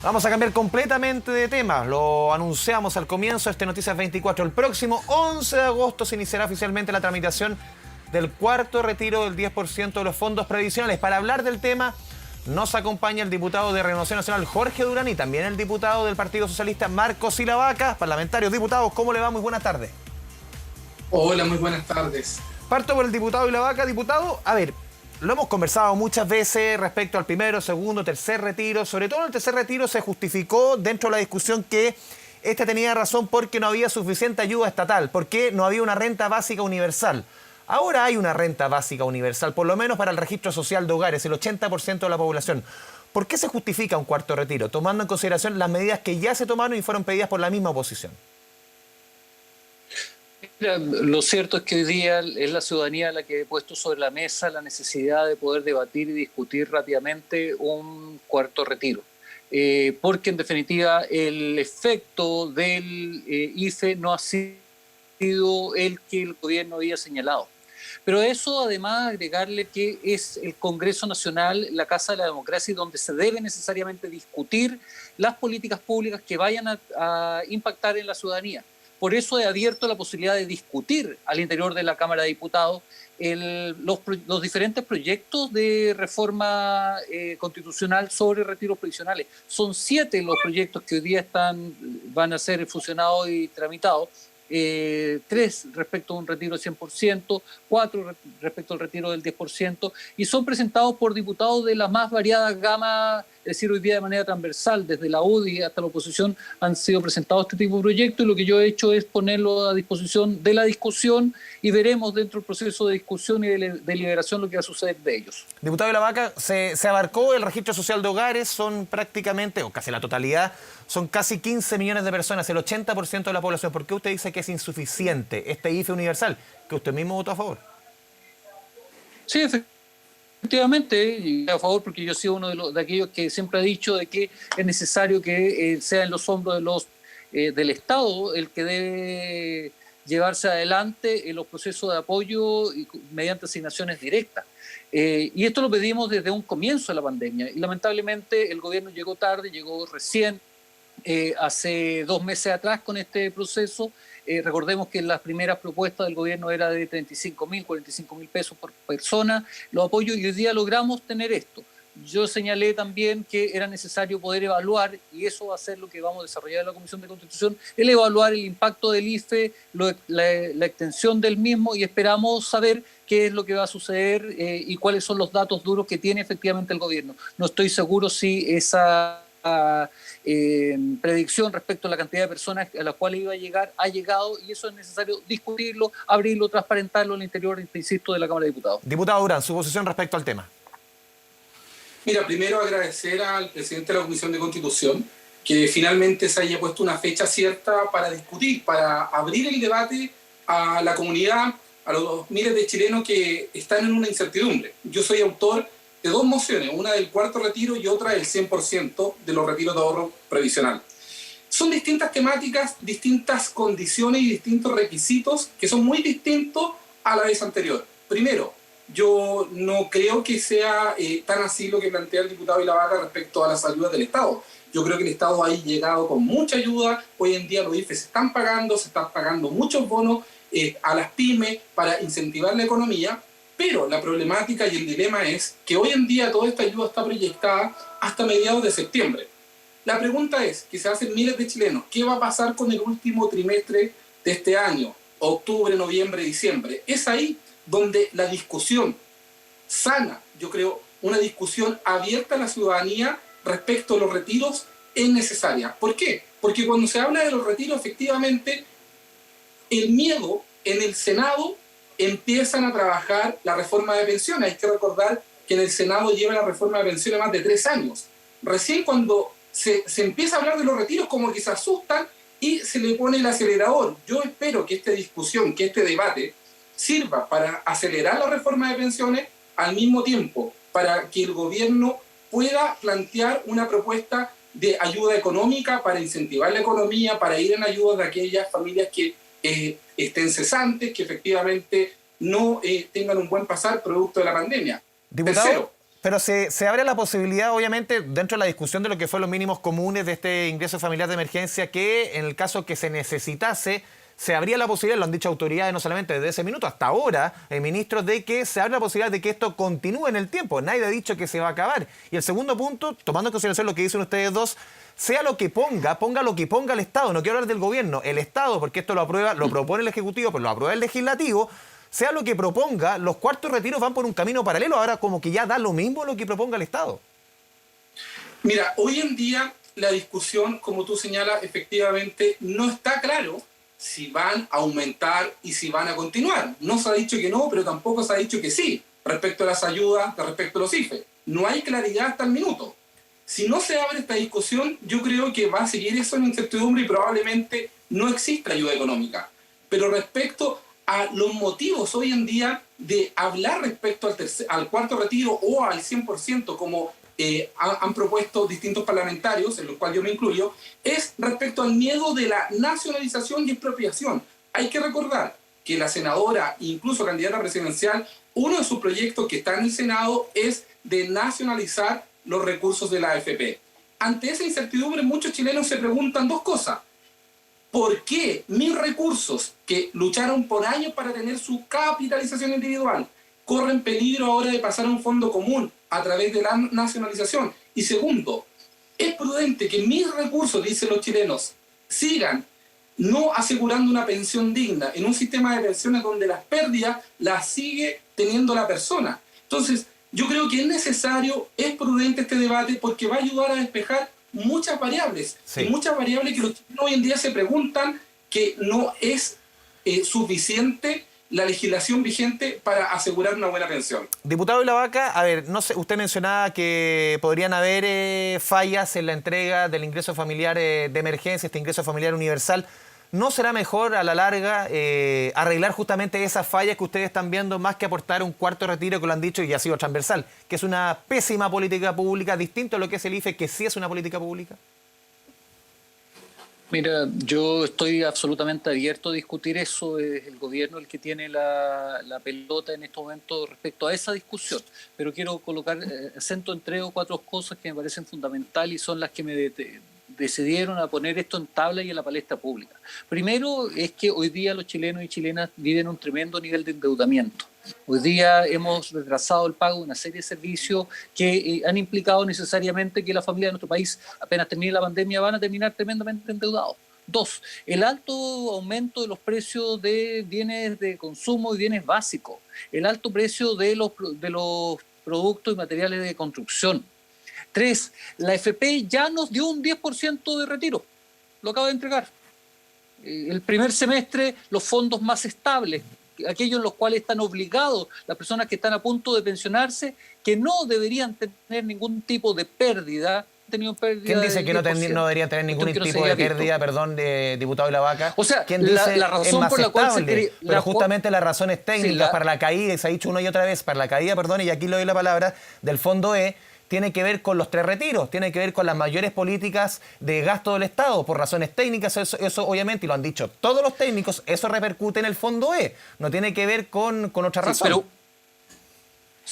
Vamos a cambiar completamente de tema. Lo anunciamos al comienzo de este Noticias 24. El próximo 11 de agosto se iniciará oficialmente la tramitación del cuarto retiro del 10% de los fondos previsionales. Para hablar del tema nos acompaña el diputado de Renovación Nacional Jorge Durán y también el diputado del Partido Socialista Marco Silavaca. Parlamentarios, diputados, ¿cómo le va? Muy buenas tardes. Hola, muy buenas tardes. Parto por el diputado Silavaca. Diputado, a ver, lo hemos conversado muchas veces respecto al primero, segundo, tercer retiro. Sobre todo en el tercer retiro se justificó dentro de la discusión que este tenía razón porque no había suficiente ayuda estatal, porque no había una renta básica universal. Ahora hay una renta básica universal, por lo menos para el registro social de hogares, el 80% de la población. ¿Por qué se justifica un cuarto retiro, tomando en consideración las medidas que ya se tomaron y fueron pedidas por la misma oposición? Mira, lo cierto es que hoy día es la ciudadanía la que ha puesto sobre la mesa la necesidad de poder debatir y discutir rápidamente un cuarto retiro. Porque en definitiva el efecto del IFE no ha sido el que el gobierno había señalado. Pero eso además agregarle que es el Congreso Nacional, la Casa de la Democracia, donde se debe necesariamente discutir las políticas públicas que vayan a impactar en la ciudadanía. Por eso he abierto la posibilidad de discutir al interior de la Cámara de Diputados los diferentes proyectos de reforma constitucional sobre retiros previsionales. Son 7 los proyectos que hoy día van a ser fusionados y tramitados. 3 respecto a un retiro del 100%, 4 respecto al retiro del 10%, y son presentados por diputados de las más variadas gamas, es decir, hoy día de manera transversal, desde la UDI hasta la oposición, han sido presentados este tipo de proyectos, y lo que yo he hecho es ponerlo a disposición de la discusión, y veremos dentro del proceso de discusión y de deliberación lo que va a suceder de ellos. Diputado Silavaca, se abarcó el registro social de hogares, son prácticamente, o casi la totalidad, son casi 15 millones de personas, el 80% de la población. ¿Por qué usted dice que es insuficiente este IFE universal, que usted mismo votó a favor? Sí, efectivamente, y a favor, porque yo he sido uno de aquellos que siempre ha dicho de que es necesario que sea en los hombros del Estado el que debe llevarse adelante en los procesos de apoyo mediante asignaciones directas. Y esto lo pedimos desde un comienzo de la pandemia, y lamentablemente el gobierno llegó tarde, llegó recién, hace 2 meses atrás con este proceso. Recordemos que las primeras propuestas del gobierno era de 35.000, 45.000 pesos por persona, los apoyos, y hoy día logramos tener esto. Yo señalé también que era necesario poder evaluar, y eso va a ser lo que vamos a desarrollar en la Comisión de Constitución, el evaluar el impacto del IFE, la extensión del mismo, y esperamos saber qué es lo que va a suceder y cuáles son los datos duros que tiene efectivamente el gobierno. No estoy seguro si esa predicción respecto a la cantidad de personas a las cuales iba a llegar ha llegado, y eso es necesario discutirlo, abrirlo, transparentarlo al interior, insisto, de la Cámara de Diputados. Diputado Durán, su posición respecto al tema. Mira, primero agradecer al presidente de la Comisión de Constitución que finalmente se haya puesto una fecha cierta para discutir, para abrir el debate a la comunidad, a los miles de chilenos que están en una incertidumbre. Yo soy autor de 2 mociones, una del cuarto retiro y otra del 100% de los retiros de ahorro previsional. Son distintas temáticas, distintas condiciones y distintos requisitos que son muy distintos a la vez anterior. Primero, yo no creo que sea tan así lo que plantea el diputado Silavaca respecto a las ayudas del Estado. Yo creo que el Estado ha llegado con mucha ayuda. Hoy en día los IFE se están pagando muchos bonos a las pymes para incentivar la economía, pero la problemática y el dilema es que hoy en día toda esta ayuda está proyectada hasta mediados de septiembre. La pregunta es, que se hacen miles de chilenos, ¿qué va a pasar con el último trimestre de este año? Octubre, noviembre, diciembre. Es ahí donde la discusión sana, yo creo, una discusión abierta a la ciudadanía respecto a los retiros es necesaria. ¿Por qué? Porque cuando se habla de los retiros, efectivamente, el miedo en el Senado empiezan a trabajar la reforma de pensiones. Hay que recordar que en el Senado lleva la reforma de pensiones más de 3 años. Recién cuando se empieza a hablar de los retiros, como que se asustan y se le pone el acelerador. Yo espero que esta discusión, que este debate, sirva para acelerar la reforma de pensiones, al mismo tiempo para que el gobierno pueda plantear una propuesta de ayuda económica para incentivar la economía, para ir en ayuda de aquellas familias que estén cesantes, que efectivamente no tengan un buen pasar producto de la pandemia. Diputado, Tercero, Pero se abre la posibilidad, obviamente, dentro de la discusión de lo que fue los mínimos comunes de este ingreso familiar de emergencia, que en el caso que se necesitase, se abría la posibilidad, lo han dicho autoridades no solamente desde ese minuto hasta ahora, ministros, de que se abre la posibilidad de que esto continúe en el tiempo. Nadie ha dicho que se va a acabar. Y el segundo punto, tomando en consideración lo que dicen ustedes dos, sea lo que ponga lo que ponga el Estado, no quiero hablar del gobierno, el Estado, porque esto lo aprueba, lo propone el Ejecutivo, pero lo aprueba el Legislativo. Sea lo que proponga, los cuartos retiros van por un camino paralelo. Ahora como que ya da lo mismo lo que proponga el Estado. Mira, hoy en día la discusión, como tú señalas, efectivamente no está claro si van a aumentar y si van a continuar. No se ha dicho que no, pero tampoco se ha dicho que sí, respecto a las ayudas, respecto a los IFE. No hay claridad hasta el minuto. Si no se abre esta discusión, yo creo que va a seguir eso en incertidumbre y probablemente no exista ayuda económica. Pero respecto a los motivos hoy en día de hablar respecto al cuarto retiro o al 100%, como han propuesto distintos parlamentarios, en los cuales yo me incluyo, es respecto al miedo de la nacionalización y expropiación. Hay que recordar que la senadora, incluso candidata presidencial, uno de sus proyectos que está en el Senado es de nacionalizar los recursos de la AFP. Ante esa incertidumbre, muchos chilenos se preguntan dos cosas. ¿Por qué mis recursos que lucharon por años para tener su capitalización individual corren peligro ahora de pasar a un fondo común a través de la nacionalización? Y segundo, ¿es prudente que mis recursos, dicen los chilenos, sigan no asegurando una pensión digna en un sistema de pensiones donde las pérdidas las sigue teniendo la persona? Entonces, yo creo que es necesario, es prudente este debate porque va a ayudar a despejar muchas variables, sí. Y muchas variables que los chilenos hoy en día se preguntan que no es suficiente la legislación vigente para asegurar una buena pensión. Diputado Ilavaca, a ver, no sé, usted mencionaba que podrían haber fallas en la entrega del ingreso familiar de emergencia, este ingreso familiar universal. ¿No será mejor a la larga arreglar justamente esas fallas que ustedes están viendo más que aportar un cuarto retiro, que lo han dicho y ha sido transversal, que es una pésima política pública, distinto a lo que es el IFE, que sí es una política pública? Mira, yo estoy absolutamente abierto a discutir eso. Es el gobierno el que tiene la pelota en estos momentos respecto a esa discusión. Pero quiero colocar acento en 3 o 4 cosas que me parecen fundamentales y son las que me decidieron a poner esto en tabla y en la palestra pública. Primero es que hoy día los chilenos y chilenas viven un tremendo nivel de endeudamiento. Hoy día hemos retrasado el pago de una serie de servicios que han implicado necesariamente que las familias de nuestro país, apenas termine la pandemia, van a terminar tremendamente endeudados. 2, el alto aumento de los precios de bienes de consumo y bienes básicos, el alto precio de los productos y materiales de construcción. 3, la FP ya nos dio un 10% de retiro, lo acaba de entregar. El primer semestre, los fondos más estables, aquellos en los cuales están obligados las personas que están a punto de pensionarse, que no deberían tener ningún tipo de pérdida. ¿Quién dice que no deberían tener ningún tipo de pérdida, perdón, de diputado Ilavaca? O sea, ¿quién dice la razón por la cual se cree, pero justamente las razones técnicas para la caída, se ha dicho una y otra vez, para la caída, perdón, y aquí le doy la palabra, del Fondo E, tiene que ver con los 3 retiros, tiene que ver con las mayores políticas de gasto del Estado, por razones técnicas, eso obviamente, y lo han dicho todos los técnicos, eso repercute en el Fondo E, no tiene que ver con otra razón.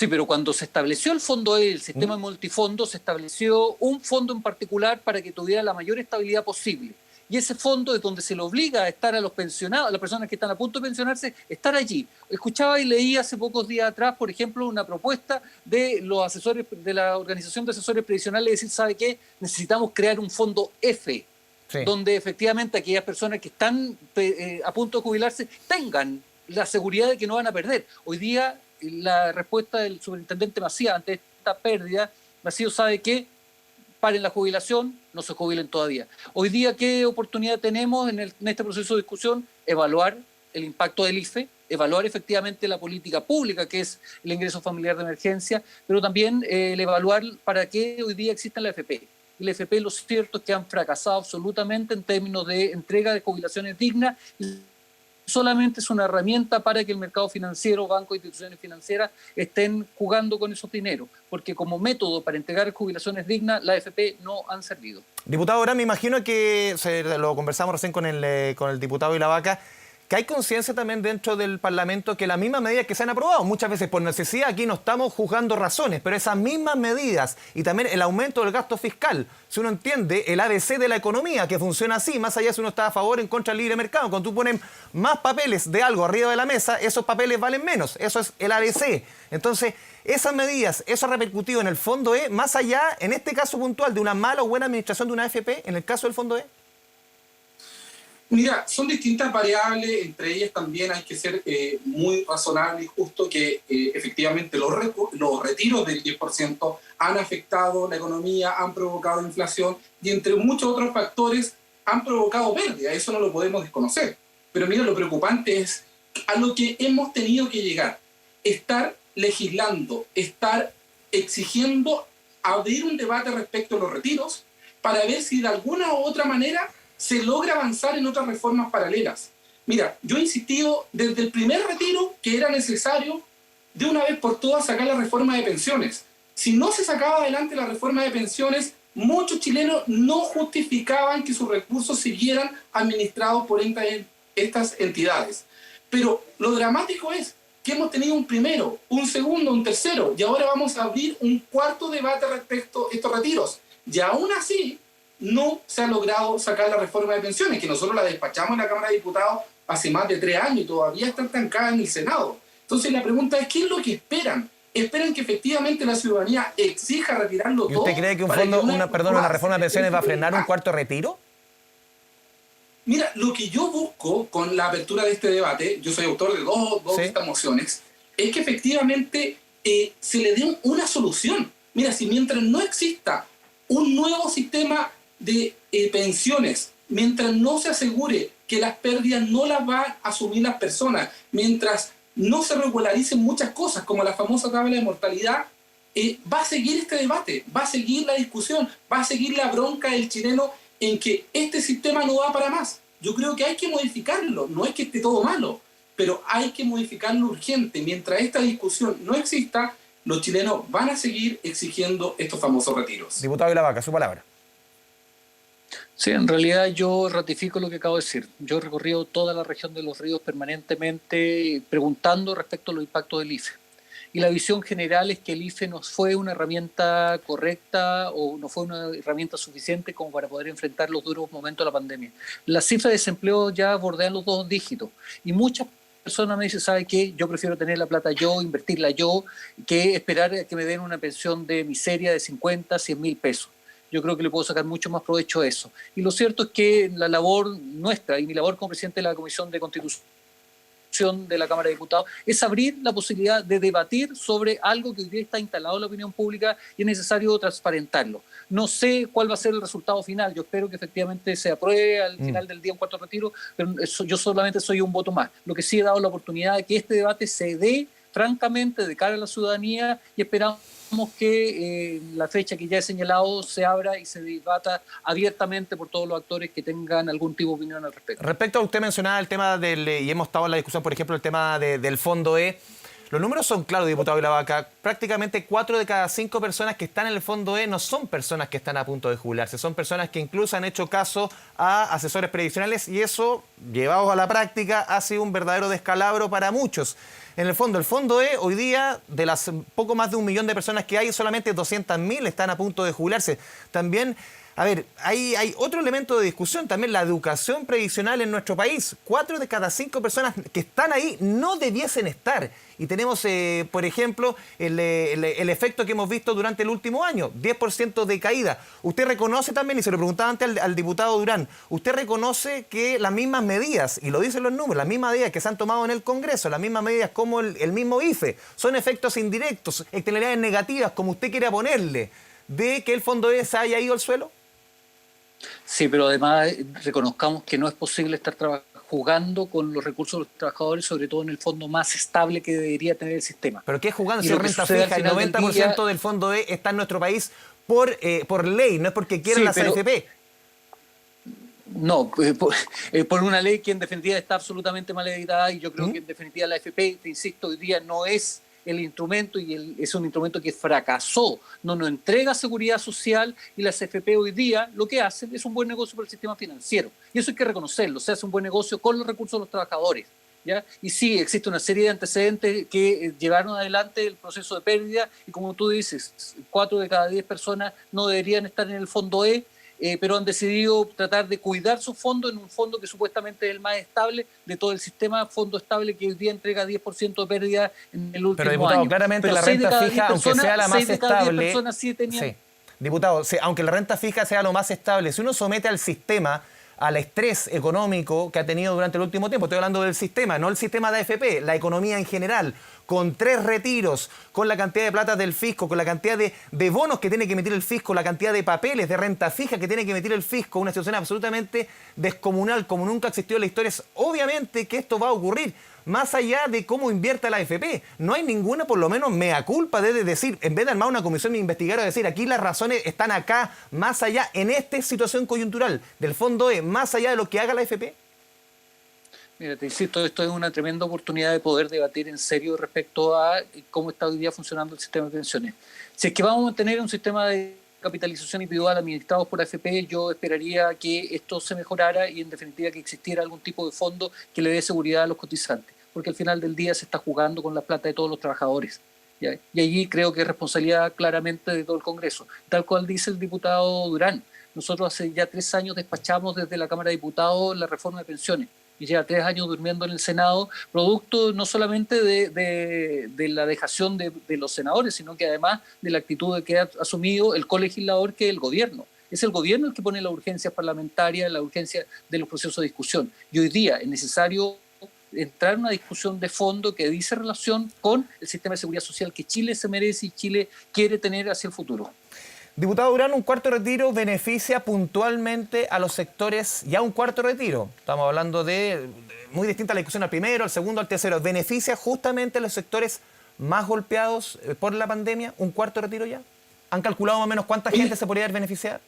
Pero cuando se estableció el Fondo E, el sistema multifondo, se estableció un fondo en particular para que tuviera la mayor estabilidad posible. Y ese fondo es donde se le obliga a estar a los pensionados, a las personas que están a punto de pensionarse, estar allí. Escuchaba y leí hace pocos días atrás, por ejemplo, una propuesta de los asesores de la Organización de Asesores Previsionales, decir, ¿sabe qué? Necesitamos crear un fondo F, donde efectivamente aquellas personas que están a punto de jubilarse tengan la seguridad de que no van a perder. Hoy día la respuesta del superintendente Macías ante esta pérdida, Macías sabe que paren la jubilación, no se jubilen todavía. Hoy día, ¿qué oportunidad tenemos en este proceso de discusión? Evaluar el impacto del IFE, evaluar efectivamente la política pública, que es el ingreso familiar de emergencia, pero también el evaluar para qué hoy día existe la AFP. El AFP, lo cierto es que han fracasado absolutamente en términos de entrega de jubilaciones dignas. Solamente es una herramienta para que el mercado financiero, bancos e instituciones financieras estén jugando con esos dineros, porque como método para entregar jubilaciones dignas, la AFP no han servido. Diputado, ahora me imagino que lo conversamos recién con el diputado Ilavaca, que hay conciencia también dentro del Parlamento que las mismas medidas que se han aprobado, muchas veces por necesidad, aquí no estamos juzgando razones, pero esas mismas medidas y también el aumento del gasto fiscal, si uno entiende el ABC de la economía, que funciona así, más allá si uno está a favor o en contra del libre mercado, cuando tú pones más papeles de algo arriba de la mesa, esos papeles valen menos, eso es el ABC. Entonces, esas medidas, eso ha repercutido en el Fondo E, más allá, en este caso puntual, de una mala o buena administración de una AFP, en el caso del Fondo E. Mira, son distintas variables, entre ellas también hay que ser muy razonable y justo que efectivamente los retiros del 10% han afectado la economía, han provocado inflación y entre muchos otros factores han provocado pérdida, eso no lo podemos desconocer. Pero mira, lo preocupante es a lo que hemos tenido que llegar, estar legislando, estar exigiendo abrir un debate respecto a los retiros para ver si de alguna u otra manera se logra avanzar en otras reformas paralelas. Mira, yo he insistido desde el primer retiro que era necesario de una vez por todas sacar la reforma de pensiones. Si no se sacaba adelante la reforma de pensiones, muchos chilenos no justificaban que sus recursos siguieran administrados por estas entidades. Pero lo dramático es que hemos tenido un primero, un segundo, un tercero, y ahora vamos a abrir un cuarto debate respecto a estos retiros. Y aún así, no se ha logrado sacar la reforma de pensiones, que nosotros la despachamos en la Cámara de Diputados hace más de 3 años y todavía está estancada en el Senado. Entonces la pregunta es, ¿qué es lo que esperan? ¿Esperan que efectivamente la ciudadanía exija retirarlo todo? ¿Y usted cree que una reforma de pensiones va a frenar un cuarto retiro? Mira, lo que yo busco con la apertura de este debate, yo soy autor de dos de estas mociones, es que efectivamente se le dé una solución. Mira, si mientras no exista un nuevo sistema de pensiones, mientras no se asegure que las pérdidas no las van a asumir las personas, mientras no se regularicen muchas cosas, como la famosa tabla de mortalidad, va a seguir este debate, va a seguir la discusión, va a seguir la bronca del chileno en que este sistema no va para más. Yo creo que hay que modificarlo, no es que esté todo malo, pero hay que modificarlo urgente. Mientras esta discusión no exista, los chilenos van a seguir exigiendo estos famosos retiros. Diputado de la Vaca, su palabra. Sí, en realidad yo ratifico lo que acabo de decir. Yo he recorrido toda la región de Los Ríos permanentemente preguntando respecto a los impactos del IFE. Y la visión general es que el IFE no fue una herramienta correcta o no fue una herramienta suficiente como para poder enfrentar los duros momentos de la pandemia. Las cifras de desempleo ya bordean los 2 dígitos y muchas personas me dicen, ¿sabe qué? Yo prefiero tener la plata yo, invertirla yo, que esperar a que me den una pensión de miseria de 50, 100 mil pesos. Yo creo que le puedo sacar mucho más provecho a eso. Y lo cierto es que la labor nuestra y mi labor como presidente de la Comisión de Constitución de la Cámara de Diputados es abrir la posibilidad de debatir sobre algo que hoy día está instalado en la opinión pública y es necesario transparentarlo. No sé cuál va a ser el resultado final, yo espero que efectivamente se apruebe al final del día un cuarto retiro, pero yo solamente soy un voto más. Lo que sí he dado la oportunidad de que este debate se dé francamente de cara a la ciudadanía y esperamos que la fecha que ya he señalado se abra y se debata abiertamente por todos los actores que tengan algún tipo de opinión al respecto. Respecto a usted mencionaba el tema y hemos estado en la discusión, por ejemplo, el tema del Fondo E. Los números son claros, diputado de la Vaca. Prácticamente 4 de cada 5 personas que están en el Fondo E no son personas que están a punto de jubilarse, son personas que incluso han hecho caso a asesores previsionales y eso, llevados a la práctica, ha sido un verdadero descalabro para muchos. En el Fondo E, hoy día, de las poco más de 1 millón de personas que hay, solamente 200.000 están a punto de jubilarse. También, a ver, hay otro elemento de discusión, también la educación previsional en nuestro país. 4 de cada 5 personas que están ahí no debiesen estar. Y tenemos, por ejemplo, el efecto que hemos visto durante el último año, 10% de caída. Usted reconoce también, y se lo preguntaba antes al diputado Durán, usted reconoce que las mismas medidas, y lo dicen los números, las mismas medidas que se han tomado en el Congreso, las mismas medidas como el mismo IFE, son efectos indirectos, externalidades negativas, como usted quiera ponerle, de que el Fondo E se haya ido al suelo. Sí, pero además reconozcamos que no es posible estar jugando con los recursos de los trabajadores, sobre todo en el fondo más estable que debería tener el sistema. ¿Pero qué es jugando? Si renta fija, el 90% del Fondo E está en nuestro país por ley, no es porque quieran las AFP. No, por una ley que en definitiva está absolutamente mal editada y yo creo que en definitiva la AFP, te insisto, hoy día no es el instrumento y es un instrumento que fracasó, no nos entrega seguridad social y las AFP hoy día lo que hacen es un buen negocio para el sistema financiero. Y eso hay que reconocerlo, se hace un buen negocio con los recursos de los trabajadores. ¿Ya? Y sí, existe una serie de antecedentes que llevaron adelante el proceso de pérdida y como tú dices, 4 de cada 10 personas no deberían estar en el fondo E, pero han decidido tratar de cuidar su fondo en un fondo que supuestamente es el más estable de todo el sistema, fondo estable que hoy día entrega 10% de pérdida en el último pero, diputado, año. claramente Pero la renta fija, aunque sea la más estable... Sí tenían... Sí. Diputado, aunque la renta fija sea lo más estable, si uno somete al sistema al estrés económico que ha tenido durante el último tiempo, estoy hablando del sistema, no el sistema de AFP, la economía en general, con 3 retiros, con la cantidad de plata del fisco, con la cantidad de bonos que tiene que emitir el fisco, la cantidad de papeles de renta fija que tiene que emitir el fisco, una situación absolutamente descomunal como nunca existió en la historia, es obviamente que esto va a ocurrir. Más allá de cómo invierta la AFP, no hay ninguna, por lo menos, mea culpa de decir, en vez de armar una comisión de investigar o decir, aquí las razones están acá, más allá, en esta situación coyuntural del fondo E, más allá de lo que haga la AFP. Mira, te insisto, esto es una tremenda oportunidad de poder debatir en serio respecto a cómo está hoy día funcionando el sistema de pensiones. Si es que vamos a tener un sistema de capitalización individual administrados por AFP, yo esperaría que esto se mejorara y en definitiva que existiera algún tipo de fondo que le dé seguridad a los cotizantes, porque al final del día se está jugando con la plata de todos los trabajadores. ¿Ya? Y allí creo que es responsabilidad claramente de todo el Congreso. Tal cual dice el diputado Durán, nosotros hace ya 3 años despachamos desde la Cámara de Diputados la reforma de pensiones y lleva 3 años durmiendo en el Senado, producto no solamente de la dejación de los senadores, sino que además de la actitud que ha asumido el colegislador, que es el gobierno. Es el gobierno el que pone la urgencia parlamentaria, la urgencia de los procesos de discusión. Y hoy día es necesario entrar en una discusión de fondo que dice relación con el sistema de seguridad social que Chile se merece y Chile quiere tener hacia el futuro. Diputado Durán, un cuarto retiro beneficia puntualmente a los sectores, ya un cuarto retiro, estamos hablando de muy distinta a la discusión al primero, al segundo, al tercero, beneficia justamente a los sectores más golpeados por la pandemia, un cuarto retiro ya. ¿Han calculado más o menos cuánta gente se podría haber beneficiado?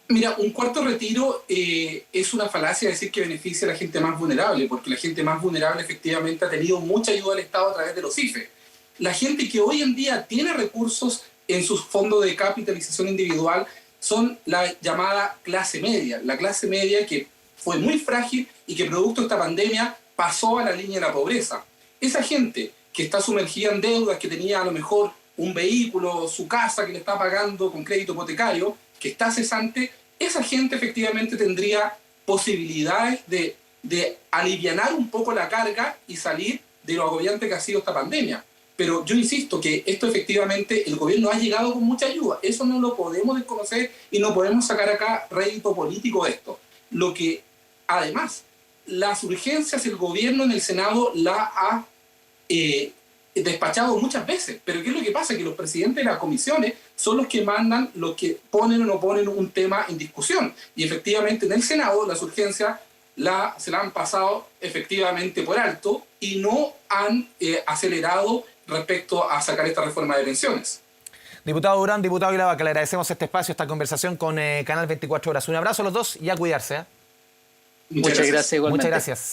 Mira, un cuarto retiro es una falacia decir que beneficia a la gente más vulnerable, porque la gente más vulnerable efectivamente ha tenido mucha ayuda del Estado a través de los IFE. La gente que hoy en día tiene recursos en sus fondos de capitalización individual son la llamada clase media. La clase media que fue muy frágil y que producto de esta pandemia pasó a la línea de la pobreza. Esa gente que está sumergida en deudas, que tenía a lo mejor un vehículo, su casa que le está pagando con crédito hipotecario, que está cesante, esa gente efectivamente tendría posibilidades de alivianar un poco la carga y salir de lo agobiante que ha sido esta pandemia. Pero yo insisto que esto efectivamente el gobierno ha llegado con mucha ayuda. Eso no lo podemos desconocer y no podemos sacar acá rédito político de esto. Lo que, además, las urgencias el gobierno en el Senado la ha despachado muchas veces. Pero ¿qué es lo que pasa? Que los presidentes de las comisiones son los que mandan, los que ponen o no ponen un tema en discusión. Y efectivamente en el Senado las urgencias se la han pasado efectivamente por alto y no han acelerado respecto a sacar esta reforma de pensiones. Diputado Durán, diputado Aguilar Vaca, le agradecemos este espacio, esta conversación con Canal 24 Horas. Un abrazo a los dos y a cuidarse. Muchas gracias. Igualmente. Muchas gracias.